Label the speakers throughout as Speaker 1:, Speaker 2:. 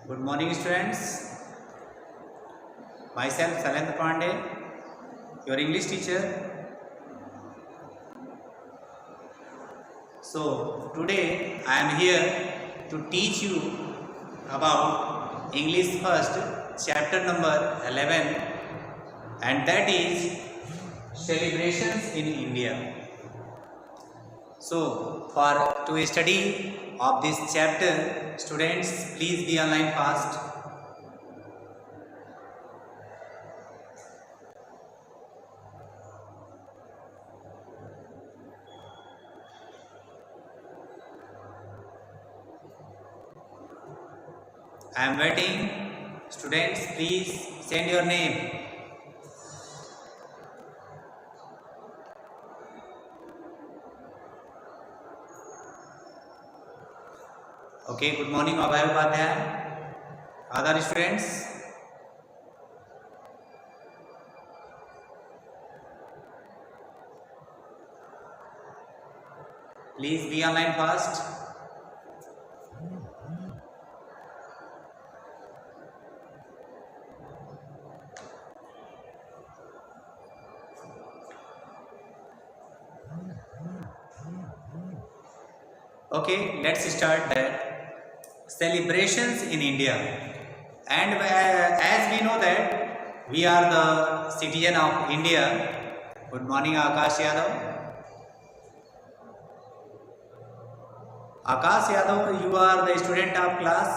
Speaker 1: Good morning, students. Myself, Salendra Pandey, your English teacher. So, today I am here to teach you about English first, chapter number 11, and that is celebrations in India. So, to study of this chapter, students, please be online fast. I am waiting. Students, please send your name. Okay, good morning, Abhay Upadhyay. Other students? Please be online fast. Okay, let's start that celebrations in India. And as we know that we are the citizen of India. Good morning, Akash Yadav. Akash Yadav, you are the student of class.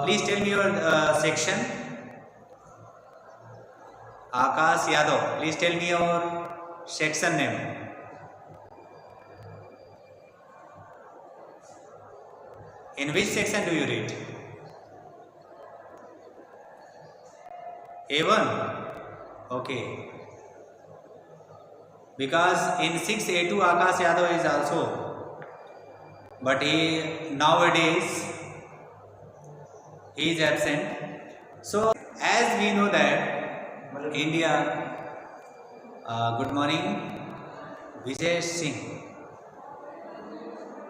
Speaker 1: Please tell me your section. Akash Yadav, please tell me your section name. In which section do you read? A1. Okay. Because in 6A2 Akash Yadav is also, but nowadays he is absent. So as we know that India, good morning, Vijay Singh.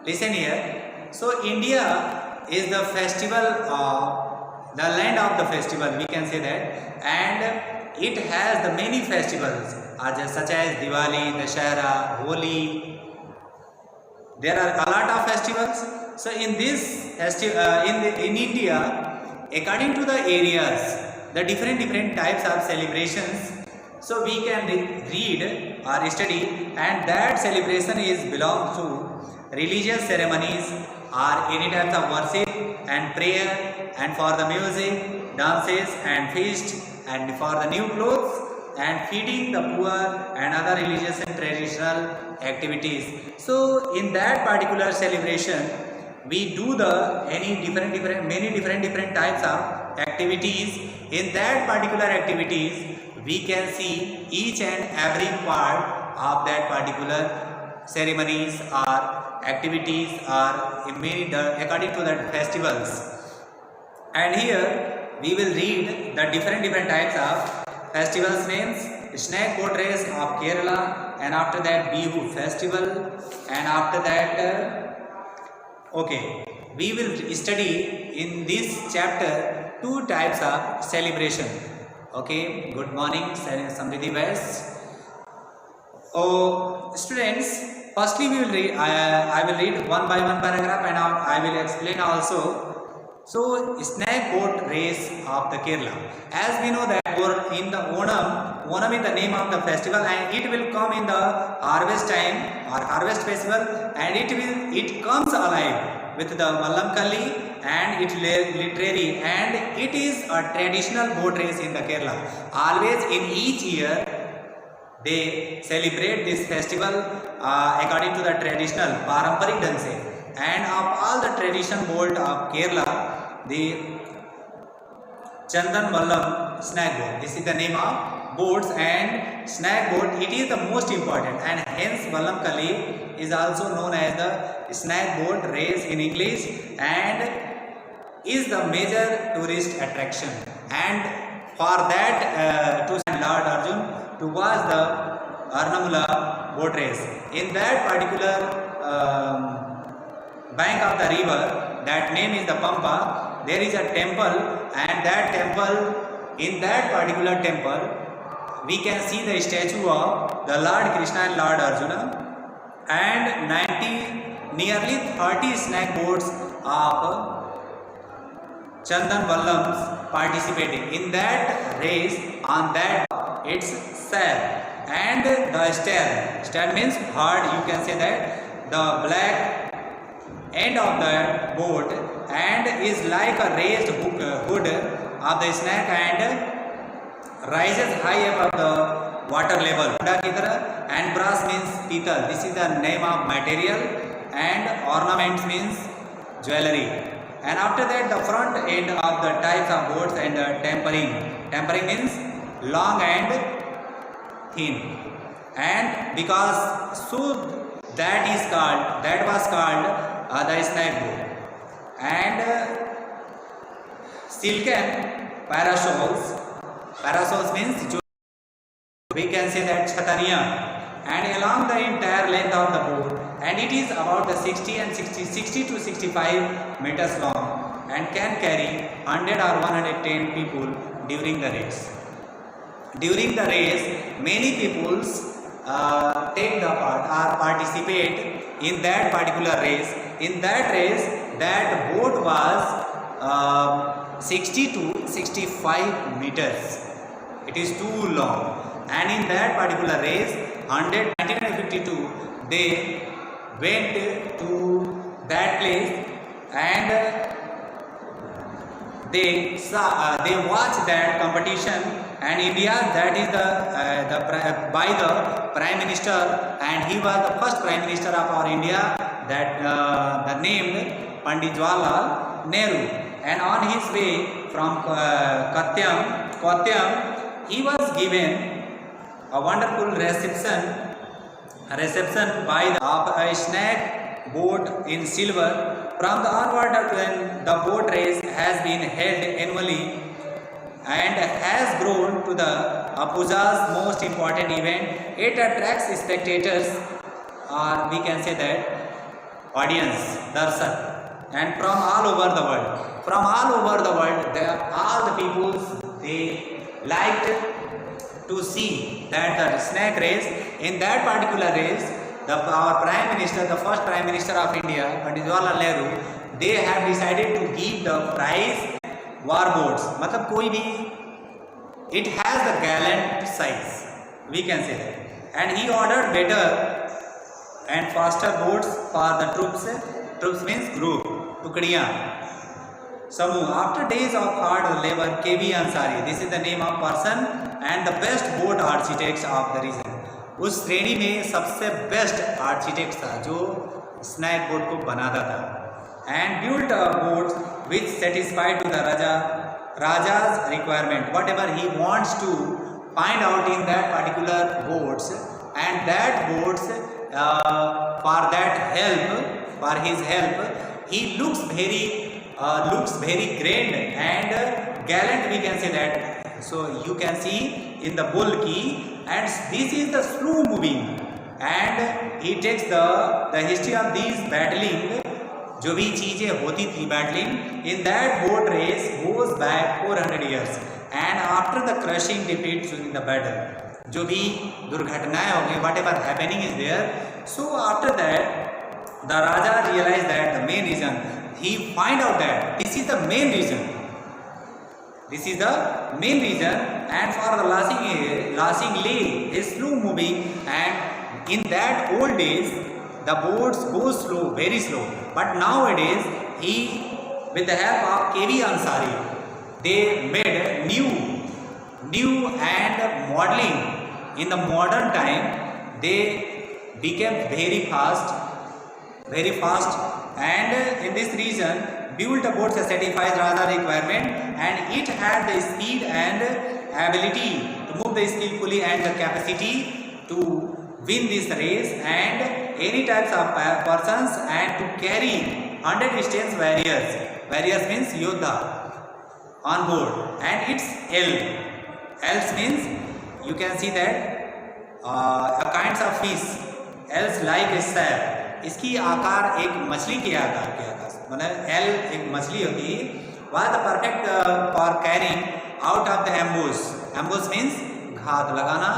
Speaker 1: Listen here. So India is the festival of the land of the festival, we can say that, and it has the many festivals such as Diwali, Dashera, Holi. There are a lot of festivals. So in this in India, according to the areas, the different types of celebrations. So we can read or study, and that celebration is belongs to religious ceremonies or any types of worship and prayer, and for the music, dances and feast, and for the new clothes and feeding the poor and other religious and traditional activities. So in that particular celebration, we do the many different types of activities. In that particular activities, we can see each and every part of that particular ceremonies or activities are according to the festivals. And here we will read the different types of festivals names. Snake boat race of Kerala, and after that Bihu festival, and after that we will study in this chapter two types of celebration. Okay, good morning, Samriddhi West. Students, firstly, we will read. I will read one by one paragraph, and I will explain also. So, snake boat race of the Kerala. As we know that in the Onam is the name of the festival, and it will come in the harvest time or harvest festival, and it comes alive with the Vallamkalli and its literary, and it is a traditional boat race in the Kerala. Always in each year, they celebrate this festival according to the traditional Paramparik Danse, and of all the tradition boat of Kerala, the Chandan Vallam snag boat. This is the name of boats, and snag boat, it is the most important, and hence Vallamkalli is also known as the snag boat race in English, and is the major tourist attraction. And for that to Lord Arjun to watch the Arnamula boat race. In that particular bank of the river, that name is the Pampa, there is a temple, and that temple, in that particular temple, we can see the statue of the Lord Krishna and Lord Arjuna, and nearly 30 snake boats of Chandan Vallabhs participating in that race on that itself. And the stern means hard, you can say that the black end of the boat and is like a raised hood of the snake and rises high above the water level. And brass means pital, this is the name of material, and ornaments means jewelry. And after that, the front end of the types of boats and tempering. Tempering means long and thin, and because so that was called the snake boat. And silken parasols means we can say that chatariya, and along the entire length of the boat, and it is about the 60 to 65 meters long and can carry 100 or 110 people during the race. During the race, many peoples take the part or participate in that particular race. In that race, that boat was 60 to 65 meters. It is too long. And in that particular race, 1952, they went to that place, and they watched that competition. And India, that is by the Prime Minister, and he was the first Prime Minister of our India, that the named Pandit Jawaharlal Nehru. And on his way from Kottayam, he was given a wonderful reception by a snake boat in silver. From the onward, when the boat race has been held annually and has grown to the Puja's most important event, it attracts spectators, or we can say that audience, darshak, and from all over the world. From all over the world, all the people, they liked to see that the snake race. In that particular race, our Prime Minister, the first Prime Minister of India, Pandit Jawaharlal Nehru, they have decided to give the prize war boats. मतलब कोई भी, it has the gallant size, we can say that. And he ordered better and faster boats for the troops. Troops means group, tukdiyan, Samu. After days of hard labor, K.V. Ansari, this is the name of person and the best boat architects of the region. उस श्रेणी में सबसे best architect था जो snack boat को बनाता था. And built boats which satisfied to the Raja's requirement, whatever he wants to find out in that particular boats, and that boats for his help, he looks very grand and gallant, we can say that. So you can see in the bull key, and this is the slow moving, and he takes the history of these battling, जो भी चीजें होती थी battling in that boat race goes back 400 years, and after the crushing defeat during the battle, जो भी दुर्घटनाएं हो गई, whatever happening is there, so after that the Raja realized that the main reason, he find out that this is the main reason, and for the lastingly is slow moving. And in that old days the boats go slow, very slow, but nowadays he, with the help of K.V. Ansari, they made new and modeling. In the modern time, they became very fast, and in this region built a boat that satisfies Raja requirement, and it had the speed and ability to move the skillfully and the capacity to win this race and any types of persons, and to carry 100 distance warriors means Yodha on board. And it's else means you can see that a kinds of fish, else like a shell. इसकी आकार एक मछली के आकार के आकार, मतलब L एक मछली होती है was the perfect for carrying out of the ambush. Ambush means घात लगाना,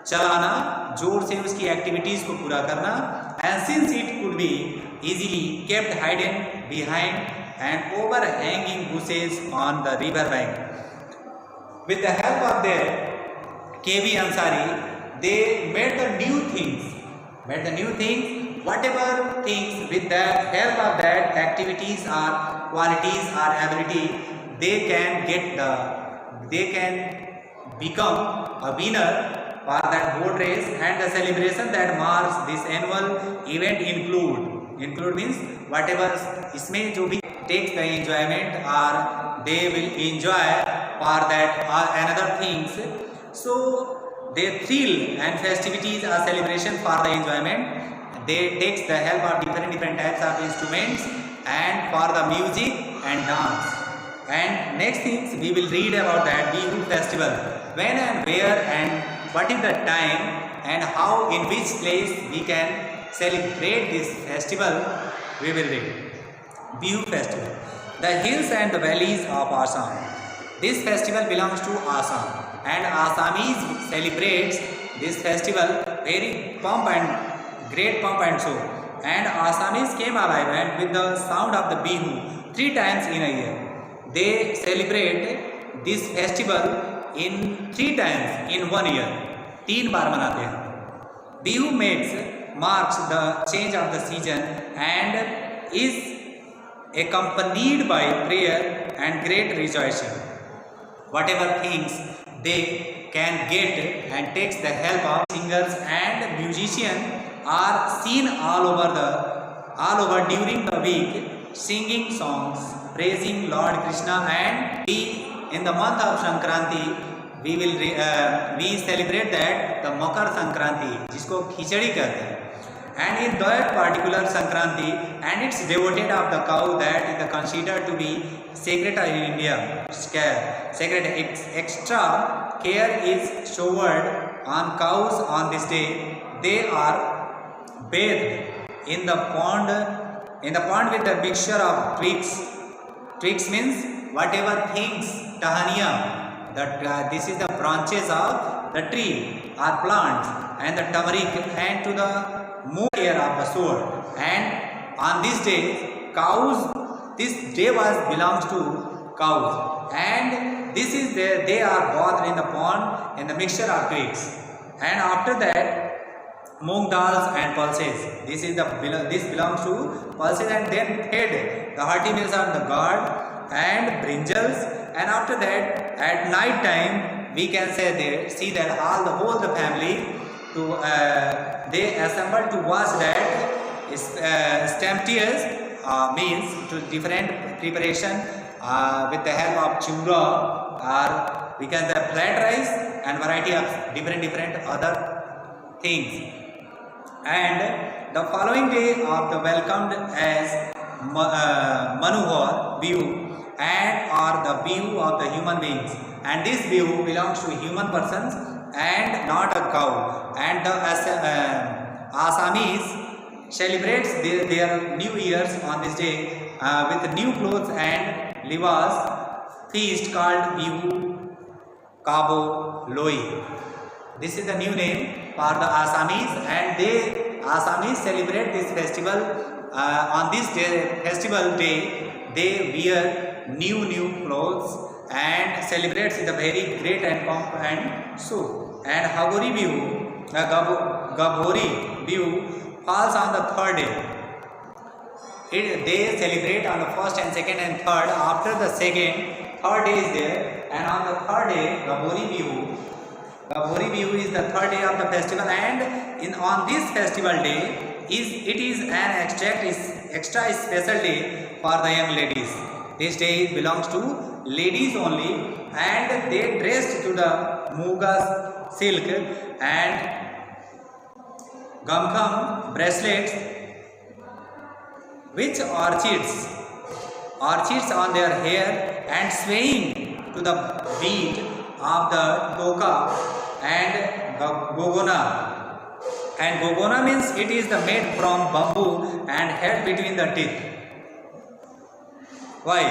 Speaker 1: चलाना, जोर से उसकी एक्टिविटीज को पूरा करना. And since it could be easily kept hidden behind and overhanging bushes on the river bank, with the help of their K.V. Ansari, they made the new things. Whatever things with the help of that activities or qualities or ability, they can become a winner for that boat race. And the celebration that marks this annual event include means whatever इसमें जो भी takes the enjoyment or they will enjoy for that or another things. So their thrill and festivities are celebration for the enjoyment. They takes the help of different types of instruments and for the music and dance. And next things we will read about that Bihu festival. When and where and what is the time and how in which place we can celebrate this festival, we will read. Bihu festival. The hills and the valleys of Assam. This festival belongs to Assam, and Assamese celebrates this festival very great pomp and show. And Assamese came alive and with the sound of the Bihu 3 times in a year. They celebrate this festival in 3 times in 1 year. 3 बार मनाते हैं. Bihu marks the change of the season and is accompanied by prayer and great rejoicing. Whatever things they can get and takes the help of singers and musicians are seen all over during the week, singing songs praising Lord Krishna. And in the month of Sankranti we celebrate that the Makar Sankranti, जिसको खिचड़ी कहते हैं. And in that particular Sankranti, and it's devoted of the cow that is considered to be sacred in India. Sacred extra care is showered on cows on this day. They are bathed in the pond with the mixture of twigs. Twigs means whatever things, tahaniya, that this is the branches of the tree or plants, and the turmeric, and to the more care of the sword. And on this day, this day belongs to cows, and they are bathed in the pond in the mixture of twigs. And after that, moong dals and pulses. This belongs to pulses, and then fed the hearty meals of the gourd and brinjals. And after that, at night time, we can see that the whole family they assemble to watch that Stamptious means to different preparation with the help of chura, or we can say flat rice and variety of different other things. And the following day of the welcomed as Manohar Bihu, and or the Bihu of the human beings. And this Bihu belongs to human persons and not a cow. And the Assamese celebrates their New Year's on this day with new clothes and livas feast called Bihu Kabo Loi. This is the new name for the Assamese, and Assamese celebrate this festival on this festival day. They wear new clothes and celebrates the very great and pomp and show. And Hagori Bihu, Gabhori Bihu falls on the 3rd day. They celebrate on the 1st and 2nd and 3rd. After the 3rd day is there, and on the 3rd day, Gabhori Bihu is the 3rd day of the festival. And on this festival day, it is an extra special day for the young ladies. This day belongs to ladies only, and they dressed to the muga silk and gamkham bracelets with orchids on their hair, and swaying to the beat of the toka and gogona. And gogona means it is made from bamboo and held between the teeth. Why?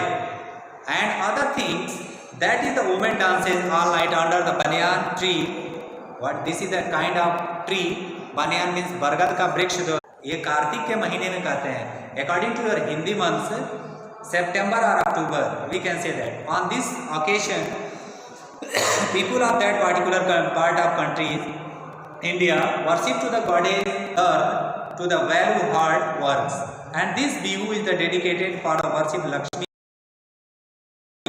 Speaker 1: That is the women dances all night under the banyan tree. What this is a kind of tree. Banyan means बरगद का वृक्ष जो ये कार्तिक के महीने में कहते हैं. According to your Hindi months, September or October, we can say that. On this occasion, people of that particular part of country, India, worship to the goddess Earth to the value hard works. And this bihu is the dedicated for the worship Lakshmi.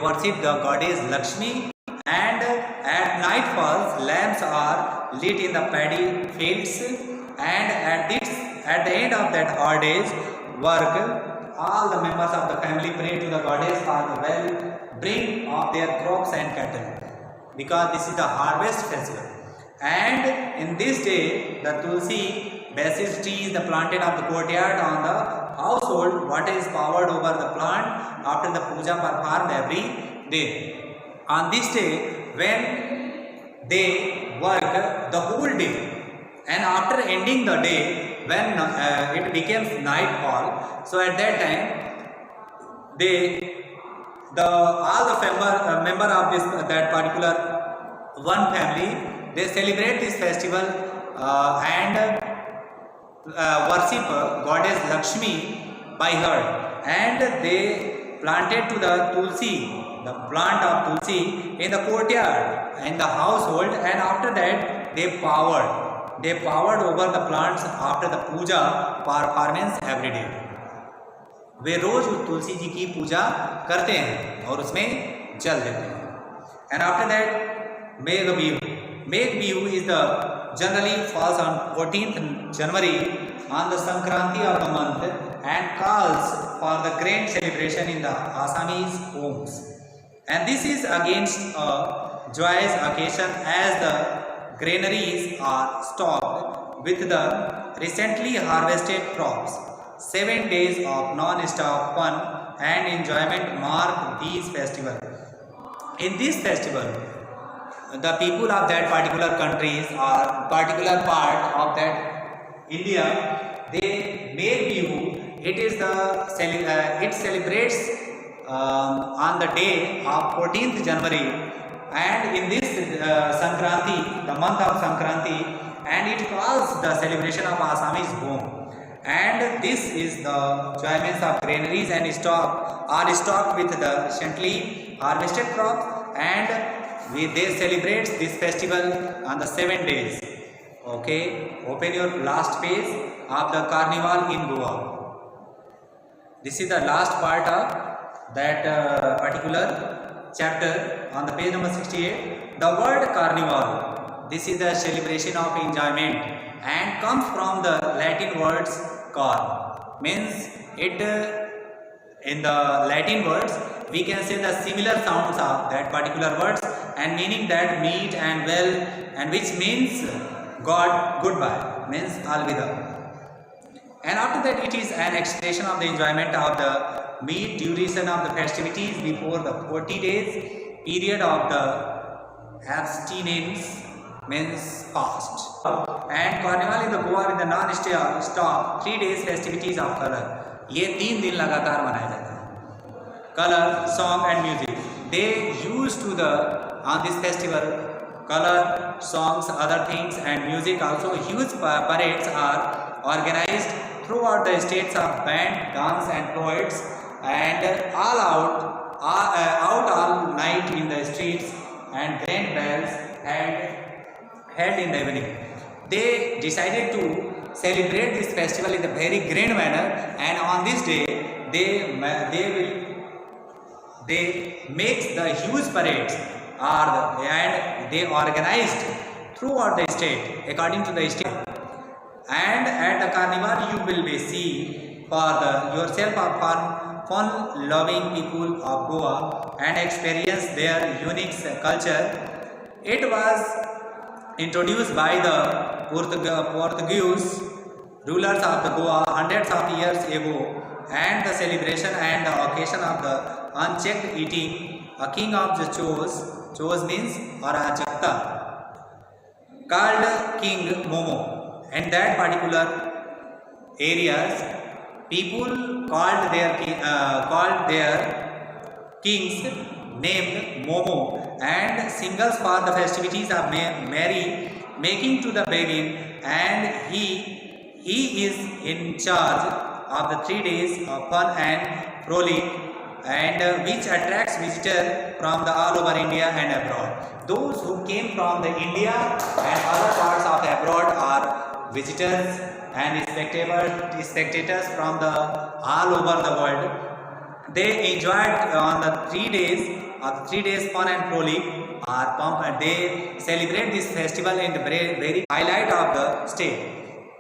Speaker 1: Worship the goddess Lakshmi, and at nightfalls lamps are lit in the paddy fields, and at the end of that hard day's work, all the members of the family pray to the goddess for the well-being of their crops and cattle, because this is the harvest festival. And in this day, the Tulsi basil tree is the planted of the courtyard on the household. Water is poured over the plant after the puja performed every day. On this day, when they work the whole day, and after ending the day, when it becomes nightfall, so at that time, all the member of that particular one family, they celebrate this festival and worship goddess Lakshmi by her, and they planted to the Tulsi, the plant of Tulsi in the courtyard in the household, and after that they powered over the plants after the puja performance every day. वे रोज तुलसी जी की पूजा करते हैं और उसमें जल देते हैं. And after that, Megh Bihu is the generally falls on 14th January on the Sankranti of the month, and calls for the grand celebration in the Assamese homes. And this is against a joyous occasion as the granaries are stocked with the recently harvested crops. 7 days of non-stop fun and enjoyment mark these festivals. In this festival, the people of that particular countries or particular part of that India, they make Bihu. It celebrates on the day of 14th January, and in this Sankranti, the month of Sankranti, and it calls the celebration of Assamese home. And this is the enjoyments of granaries and stocked with the recently harvested crops, and they celebrate this festival on the 7 days. Okay, open your last page of the carnival in Goa. This is the last part of that particular chapter on the page number 68. The word carnival, this is the celebration of enjoyment and comes from the Latin words car, means it in the Latin words we can say the similar sounds of that particular words, and meaning that meet and well, and which means God goodbye, means alvida. And after that, it is an expression of the enjoyment of the meet duration of the festivities before the 40 days period of the abstinence, means fast. And carnival in the Goa in the non-stop 3 days festivities of color. ये 3 दिन लगातार मनाया जाता है. Color, song and music. They used to on this festival color, songs, other things and music also. Huge parades are organized throughout the states of band, dance and poets, and out all night in the streets, and grand bells and held in the evening. They decided to celebrate this festival in a very grand manner, and on this day they make the huge parades and they organized throughout the state according to the state. And at the carnival you will be see for yourself of fun loving people of Goa and experience their unique culture. It was introduced by the Portuguese rulers of the Goa hundreds of years ago, and the celebration and the occasion of the unchecked eating, a king of the chose means Arajakta, called King Momo. And that particular areas, people called their kings named Momo, and singles for the festivities of Mary making to the baby, and he is in charge of the 3 days of fun and frolic, and which attracts visitors from the all over India and abroad. Those who came from the India and other parts of abroad are visitors and spectators from the all over the world. They enjoyed on the 3 days of the 3 days fun and frolic are pump, and they celebrate this festival in the very highlight of the state.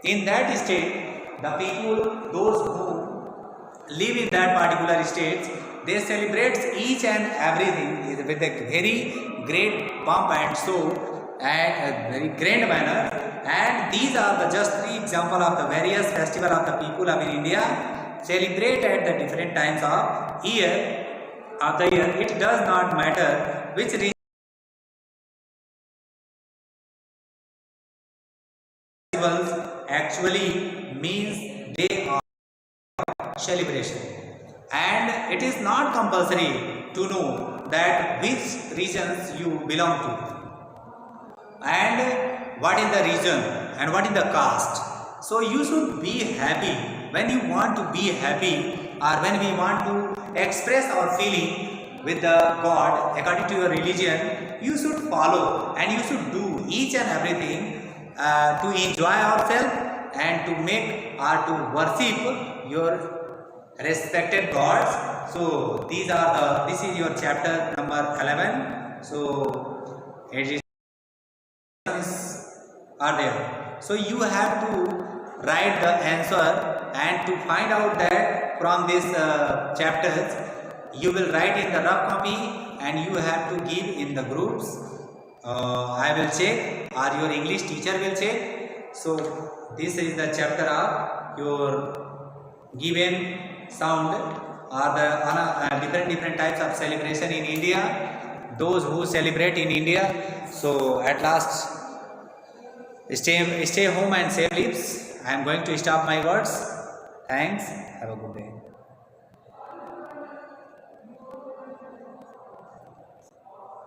Speaker 1: In that state, the people, those who live in that particular state, they celebrate each and everything with a very great pomp and show and a very grand manner. And these are the just 3 examples of the various festival of the people of India celebrate at the different times of year. It does not matter which region festivals actually means they are celebration, and it is not compulsory to know that which regions you belong to and what is the region and what is the caste. So you should be happy when you want to be happy, or when we want to express our feeling with the God according to your religion. You should follow and you should do each and everything to enjoy ourselves and to make or to worship your respected gods. So this is your chapter number 11. So it is are there. So you have to write the answer, and to find out that from this chapters you will write in the rough copy and you have to give in the groups. I will check or your English teacher will check. So this is the chapter of your given sound or the different types of celebration in India, those who celebrate in India. So at last, stay home and save lives. I am going to stop my words. Thanks. Have a good day.